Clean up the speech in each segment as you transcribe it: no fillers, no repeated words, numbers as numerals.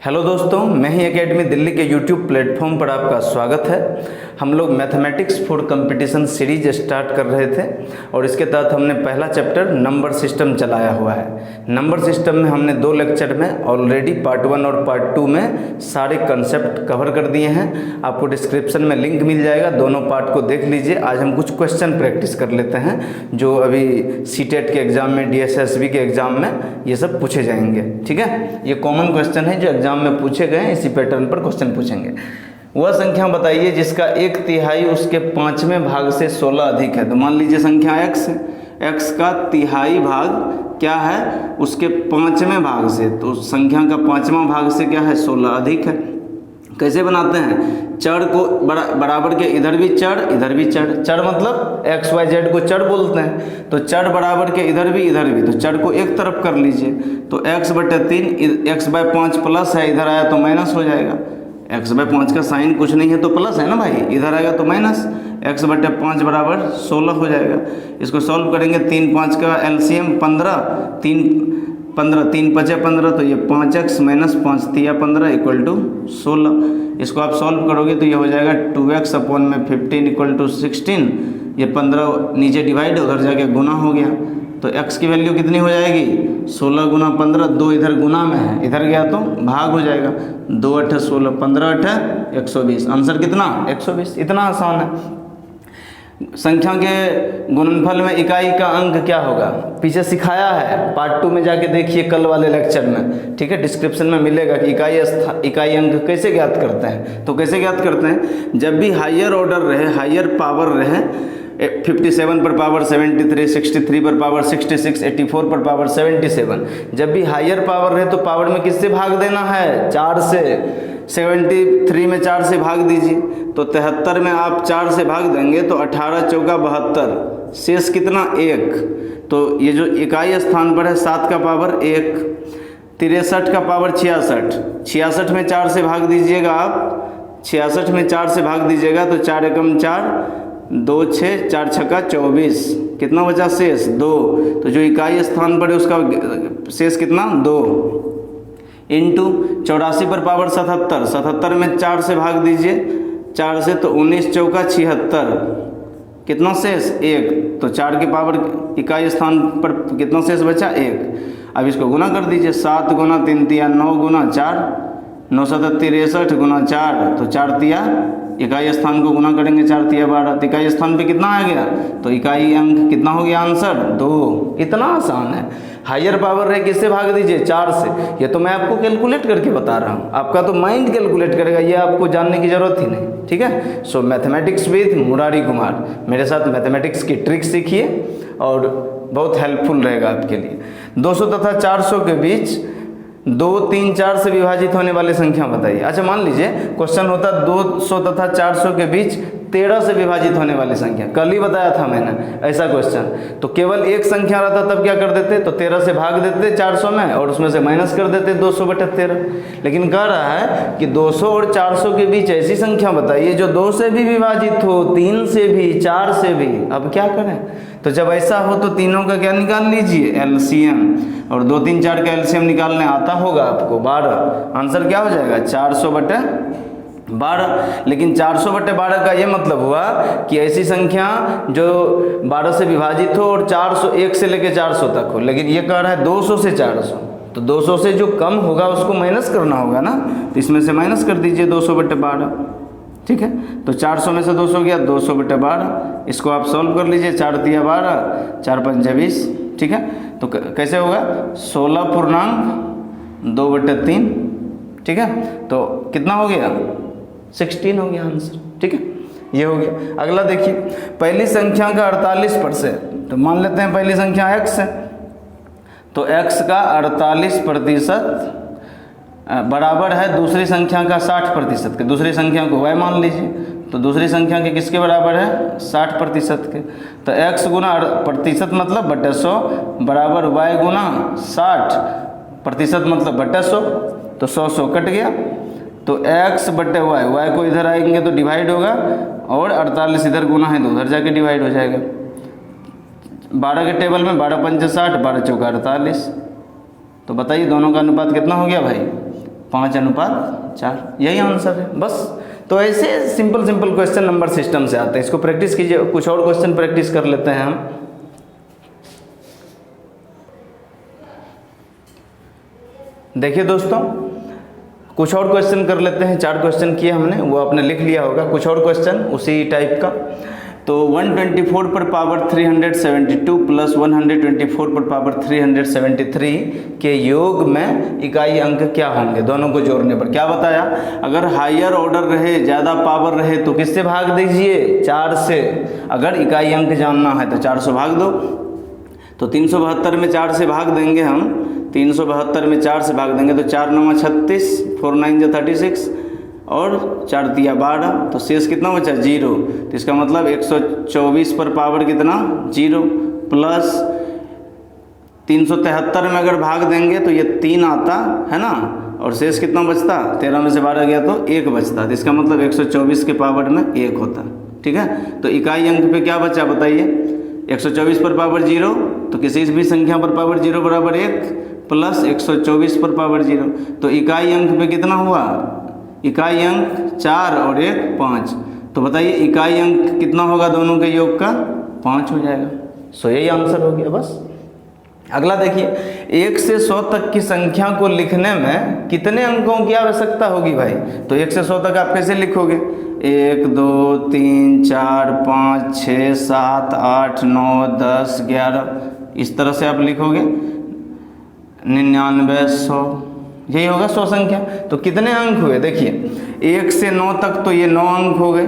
Hello दोस्तों, मैं ही academy Delhi के यूट्यूब प्लेटफॉर्म पर आपका स्वागत है। हम लोग mathematics for competition series start कर रहे थे और इसके तहत हमने पहला चैप्टर नंबर सिस्टम चलाया हुआ है। नंबर सिस्टम में हमने 2 लेक्चर में ऑलरेडी पार्ट 1 और पार्ट 2 में सारे कंसेप्ट कवर कर दिए हैं। आपको डिस्क्रिप्शन में लिंक मिल जाएगा, दोनों पार्ट को देख लीजिए। आज हम कुछ क्वेश्चन प्रैक्टिस कर लेते हैं जो अभी सीटेट के एग्ज़ाम में, DSSB के एग्ज़ाम में ये सब पूछे जाएंगे। ठीक है, ये कॉमन क्वेश्चन है जो एग्जाम में पूछे गए, इसी पैटर्न पर क्वेश्चन पूछेंगे। वह संख्या बताइए जिसका 1/3 उसके 5वें भाग से 16 अधिक है। तो मान लीजिए संख्या x है, x का तिहाई भाग क्या है उसके 5वें भाग से, तो संख्या का 5वां भाग से क्या है 16 अधिक है। कैसे बनाते हैं? चर को बराबर के इधर भी चर इधर भी चर, चर मतलब x y z को चर बोलते हैं। तो चर बराबर के इधर भी, तो चर को एक तरफ कर लीजिए। तो x/3 x/5 प्लस है, इधर आया तो माइनस हो जाएगा। x/5 का साइन कुछ नहीं है तो प्लस है ना भाई, इधर आएगा तो माइनस। x/5 बराबर 16 हो जाएगा। इसको सॉल्व करेंगे, 3 5 का एलसीएम 15, 3 5 15, तो ये 5x माइनस 5 3 15 इक्वल टू 16। इसको आप सॉल्व करोगे तो ये हो जाएगा 2x अपॉन में 15 इक्वल टू 16। ये 15 नीचे डिवाइड, उधर जाके गुना हो गया। तो x की वैल्यू कितनी हो जाएगी 16 गुना 15, 2 इधर गुना में है, इधर गया तो भाग हो जाएगा। 2 8 16, 15 8 120। आंसर कितना 120। इतना आसान है। संख्या के गुणनफल में इकाई का अंक क्या होगा, पीछे सिखाया है, पार्ट 2 में जाके देखिए कल वाले लेक्चर में। ठीक है, डिस्क्रिप्शन में मिलेगा कि इकाई अंक कैसे ज्ञात करते हैं। तो कैसे ज्ञात करते हैं, जब भी हायर ऑर्डर रहे, हायर पावर रहे, 57 पर पावर 73, 63 पर पावर 66, 84 पर पावर 77, जब भी हायर पावर रहे तो पावर में किससे भाग देना है 4 से। 73 में 4 से भाग दीजिए, तो 73 में आप 4 से भाग देंगे तो 18 चौका 72, शेष कितना 1। तो ये जो इकाई स्थान पर है 7 का पावर 1, 63 का पावर 66, 66 में 4 से भाग दीजिएगा आप, 66 में 4 से भाग दीजिएगा तो 4 एकम 4, 2 6, 4 छक्का 24, कितना बचा शेष 2। तो जो इकाई स्थान पर है उसका शेष कितना 2, इंटू 84 पर पावर 77, 77 में 4 से भाग दीजिए, 4 से तो 19 चौका 76, कितना शेष 1। तो 4 के पावर इकाई स्थान पर कितना शेष बचा 1। अब इसको गुना कर दीजिए, 7 गुना 3 तिया 9 गुना 4, 9 7 63 गुना 4, तो 4 तिया इकाई स्थान को गुना करेंगे 4 तिया 12, तो इकाई स्थान पे कितना आ गया, तो इकाई अंक कितना हो गया आंसर 2। इतना आसान है। हायर पावर रहे किससे भाग दीजिए 4 से। ये तो मैं आपको कैलकुलेट करके बता रहा हूँ, आपका तो माइंड कैलकुलेट करेगा, ये आपको जानने की जरूरत ही नहीं। ठीक है, सो मैथमेटिक्स विद मुरारी कुमार, मेरे साथ मैथमेटिक्स की ट्रिक सीखिए और बहुत हेल्पफुल रहेगा आपके लिए। 200 तथा 400 के बीच 2 3 4 से विभाजित होने वाली संख्या बताइए। अच्छा, मान लीजिए क्वेश्चन होता 200 तथा 400 के बीच 13 से विभाजित होने वाली संख्या, कल ही बताया था मैंने ऐसा क्वेश्चन। तो केवल एक संख्या रहता तब क्या कर देते, तो 13 से भाग देते 400 में और उसमें से माइनस कर देते 200/13। लेकिन कह रहा है कि 200 और 400 के बीच ऐसी संख्या बताइए जो 2 से भी विभाजित हो, 3 से भी, 4 से भी। अब क्या करें, तो जब ऐसा हो तो तीनों का क्या निकाल लीजिए एलसीएम, और 2 3 4 का एलसीएम निकालने आता होगा आपको 12। आंसर क्या हो जाएगा 400/12। लेकिन 400/12 का ये मतलब हुआ कि ऐसी संख्या जो 12 से विभाजित हो और 400 1 से लेकर 400 तक हो। लेकिन ये कह रहा है 200 से 400, तो 200 से जो कम होगा उसको माइनस करना होगा ना, तो इसमें से माइनस कर दीजिए 200/12। ठीक है, तो 400 में से 200 गया 200/12। इसको आप सॉल्व कर लीजिए, 4 तिया 12, 4 पंजे 20। ठीक है, तो कैसे होगा 16 पूर्णांक 2/3। ठीक है, तो कितना हो गया 16 हो गया आंसर। ठीक है, ये हो गया। अगला देखिए, पहली संख्या का 48%, तो मान लेते हैं पहली संख्या x है, तो x का 48% बराबर है दूसरी संख्या का 60% के। दूसरी संख्या को y मान लीजिए, तो दूसरी संख्या के किसके बराबर है 60% के। तो x गुना प्रतिशत मतलब बटे 100 बराबर y गुना 60% मतलब बटे 100, तो 100 कट गया, तो x/y, y को इधर आएंगे तो डिवाइड होगा, और 48 इधर गुना है तो उधर जाके डिवाइड हो जाएगा। 12 के टेबल में 12 पंचे 60, 12 चौका 48, तो बताइए दोनों का अनुपात कितना हो गया भाई 5:4, यही आंसर है बस। तो ऐसे simple simple question number system से आते हैं, इसको प्रैक्टिस कीजिए। कुछ और क्वेश्चन प्रैक्टिस कर लेते हैं हम। देखिए दोस्तों, कुछ और क्वेश्चन कर लेते हैं। 4 क्वेश्चन किए हमने, वो आपने लिख लिया होगा। कुछ और क्वेश्चन उसी टाइप का। तो 124 पर पावर 372 प्लस 124 पर पावर 373 के योग में इकाई अंक क्या होंगे, दोनों को जोड़ने पर। क्या बताया, अगर हायर ऑर्डर रहे, ज़्यादा पावर रहे तो किससे भाग दीजिए, 4 से। अगर इकाई अंक जानना है तो 400 भाग दो। तो 372 में 4 से भाग देंगे हम, 372 में 4 से भाग देंगे तो 4 9 36, 4 9 36 और 4 3 12, तो शेष कितना बचा, 0। तो इसका मतलब 124 पर पावर कितना, 0 प्लस 373 में अगर भाग देंगे तो ये 3 आता है ना, और शेष कितना बचता, 13 में से 12 गया तो 1 बचता। तो इसका मतलब 124 के पावर में 1 होता। ठीक है, तो इकाई अंक पे क्या बचा बताइए, 124 पर पावर 0, तो किसी भी संख्या पर पावर 0 बराबर 1 प्लस 124 पर पावर 0। तो इकाई अंक पे कितना हुआ, इकाई अंक 4 और 1 5। तो बताइए इकाई अंक कितना होगा दोनों के योग का, 5 हो जाएगा। सो यही आंसर हो गया बस। अगला देखिए, 1 से 100 तक की संख्या को लिखने में कितने अंकों की आवश्यकता होगी भाई। तो 1 से 100 तक आप कैसे लिखोगे, 1 2 3 4 5 6 7 8 9 10 11, इस तरह से आप लिखोगे। 99 100, यही होगा 100 संख्या। तो कितने अंक हुए देखिए, 1 से 9 तक तो ये 9 अंक हो गए।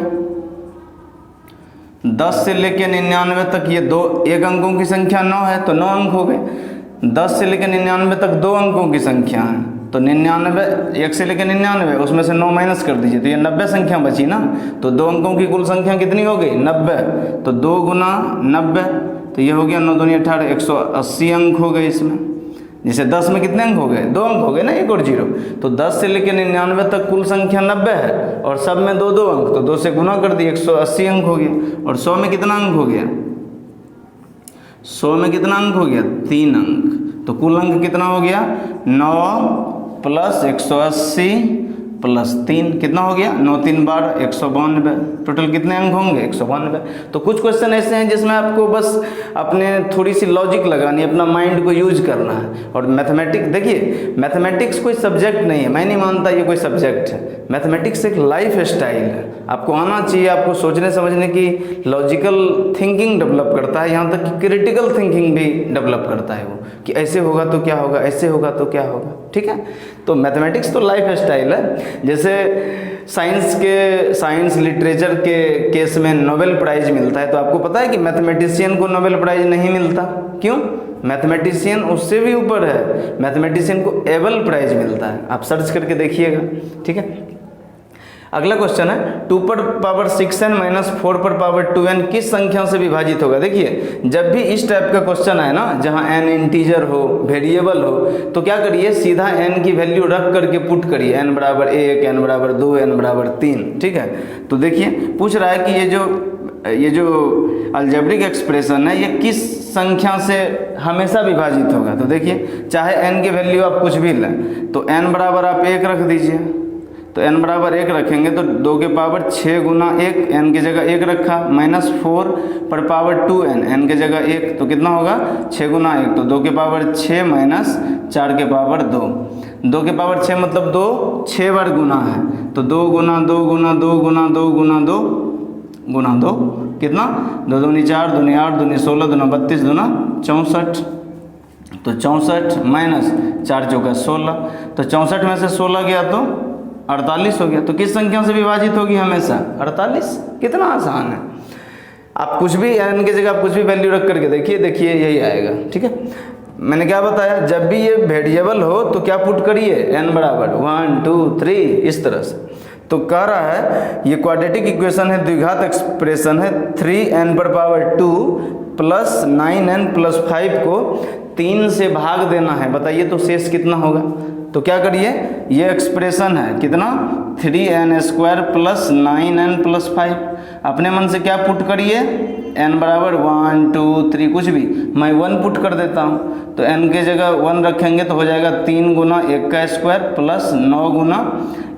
10 से लेकर 99 तक ये 1 अंकों की संख्या 9 है तो 9 अंक हो गए। 10 से लेकर 99 तक 2 अंकों की संख्या है तो 99, 1 से लेकर 99 उसमें से 9 माइनस कर दीजिए तो ये 90 संख्या बची ना। तो 2 अंकों की कुल संख्या कितनी हो गई, 90। तो 2 गुना 90, तो ये हो गया 9 दूनी 18, 180 अंक हो गए इसमें। जैसे 10 में कितने अंक हो गए, 2 अंक हो गए ना, 1 और 0। तो 10 से लेकर 99 तक कुल संख्या 90 है और सब में 2 अंक, तो 2 से गुना कर दिए 180 अंक हो गया। और 100 में कितना अंक हो गया, 100 में कितना अंक हो गया, 3 अंक। तो कुल अंक कितना हो गया, 9 प्लस 180 प्लस 3 कितना हो गया, 9 3 12 192। टोटल कितने अंक होंगे, 192। तो कुछ क्वेश्चन ऐसे हैं जिसमें आपको बस अपने थोड़ी सी लॉजिक लगानी, अपना माइंड को यूज करना है। और मैथमेटिक्स, देखिए मैथमेटिक्स कोई सब्जेक्ट नहीं है, मैं नहीं मानता ये कोई सब्जेक्ट है। मैथमेटिक्स एक लाइफ स्टाइल है, आपको आना चाहिए। आपको सोचने समझने की लॉजिकल थिंकिंग डेवलप करता है, यहाँ तक कि क्रिटिकल थिंकिंग भी डेवलप करता है वो, कि ऐसे होगा तो क्या होगा, ऐसे होगा तो क्या होगा। ठीक है, तो मैथमेटिक्स तो लाइफ स्टाइल है। जैसे साइंस लिटरेचर के केस में नोबेल प्राइज मिलता है, तो आपको पता है कि मैथमेटिशियन को नोबेल प्राइज नहीं मिलता। क्यों, मैथमेटिशियन उससे भी ऊपर है, मैथमेटिशियन को एबल प्राइज मिलता है। आप सर्च करके देखिएगा। ठीक है, अगला क्वेश्चन है 2 पर पावर 6n माइनस 4 पर पावर 2n किस संख्या से विभाजित होगा। देखिए जब भी इस टाइप का क्वेश्चन आए ना, जहां n इंटीजर हो, वेरिएबल हो, तो क्या करिए, सीधा n की वैल्यू रख करके पुट करिए, n बराबर 1, n बराबर 2, n बराबर 3। ठीक है, तो देखिए पूछ रहा है कि ये जो अलजेब्रिक एक्सप्रेशन है ये किस संख्या से हमेशा विभाजित होगा। तो देखिए चाहे n की वैल्यू आप कुछ भी लें, तो n बराबर आप 1 रख दीजिए। तो n बराबर 1 रखेंगे तो 2 के पावर 6 गुना 1, n की जगह 1 रखा, माइनस 4 पर पावर 2n, n की जगह 1, तो कितना होगा 6 गुना 1, तो 2 के पावर 6 माइनस 4 के पावर 2। 2 के पावर 6 मतलब 2 6 बार गुना है, तो 2 गुना 2 गुना 2 गुना 2 गुना 2 गुना 2 कितना, 2 दूनी 4, दूनी 8, दूनी 16, दूना 32, दूना 64। तो 64 माइनस 4 चौका 16, तो 64 में से 16 गया तो 48 हो गया। तो किस संख्या से विभाजित होगी हमेशा, 48। कितना आसान है, आप कुछ भी n की जगह आप कुछ भी वैल्यू रख करके देखिए यही आएगा। ठीक है, मैंने क्या बताया, जब भी ये वेरिएबल हो तो क्या पुट करिए, n बराबर 1 2 3 इस तरह से। तो कह रहा है ये क्वाड्रेटिक इक्वेशन है, द्विघात एक्सप्रेशन है। 3n पर पावर 2 प्लस 9n प्लस 5 को 3 से भाग देना है। बताइए तो शेष कितना होगा। तो क्या करिए, ये एक्सप्रेशन है कितना, 3n² प्लस 9n प्लस 5। अपने मन से क्या पुट करिए, n बराबर 1 2 3 कुछ भी मैं 1 पुट कर देता हूँ, तो n के जगह 1 रखेंगे तो हो जाएगा 3 गुना 1 का स्क्वायर प्लस 9 गुना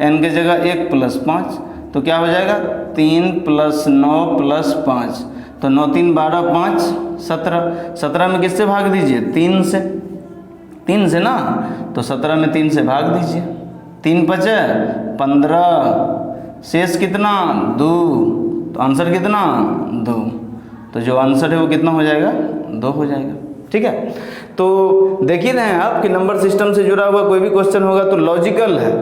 n के जगह 1 प्लस 5, तो क्या हो जाएगा 3 प्लस 9 प्लस 5, तो 9 3 12 5 17, 17 में किससे भाग दीजिए 3 से ना, तो 17 में 3 से भाग दीजिए, 3 बचे 15, शेष कितना 2, तो आंसर कितना 2, तो जो आंसर है वो कितना हो जाएगा 2 हो जाएगा। ठीक है, तो देखिए ना आप कि नंबर सिस्टम से जुड़ा हुआ कोई भी क्वेश्चन होगा तो लॉजिकल है,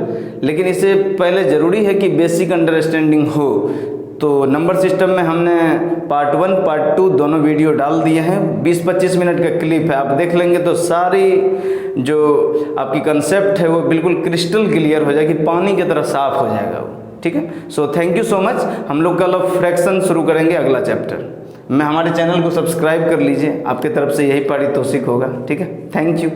लेकिन इससे पहले ज़रूरी है कि बेसिक अंडरस्टैंडिंग हो। तो नंबर सिस्टम में हमने पार्ट 1 पार्ट 2 दोनों वीडियो डाल दिए हैं, 20-25 मिनट का क्लिप है, आप देख लेंगे तो सारी जो आपकी कंसेप्ट है वो बिल्कुल क्रिस्टल क्लियर हो जाएगी, पानी की तरह साफ हो जाएगा वो। ठीक है, so thank you so much. हम लोग कल फ्रैक्शन शुरू करेंगे अगला चैप्टर में, हमारे चैनल को सब्सक्राइब कर लीजिए, आपके तरफ से यही पारितोषिक होगा। ठीक है, थैंक यू।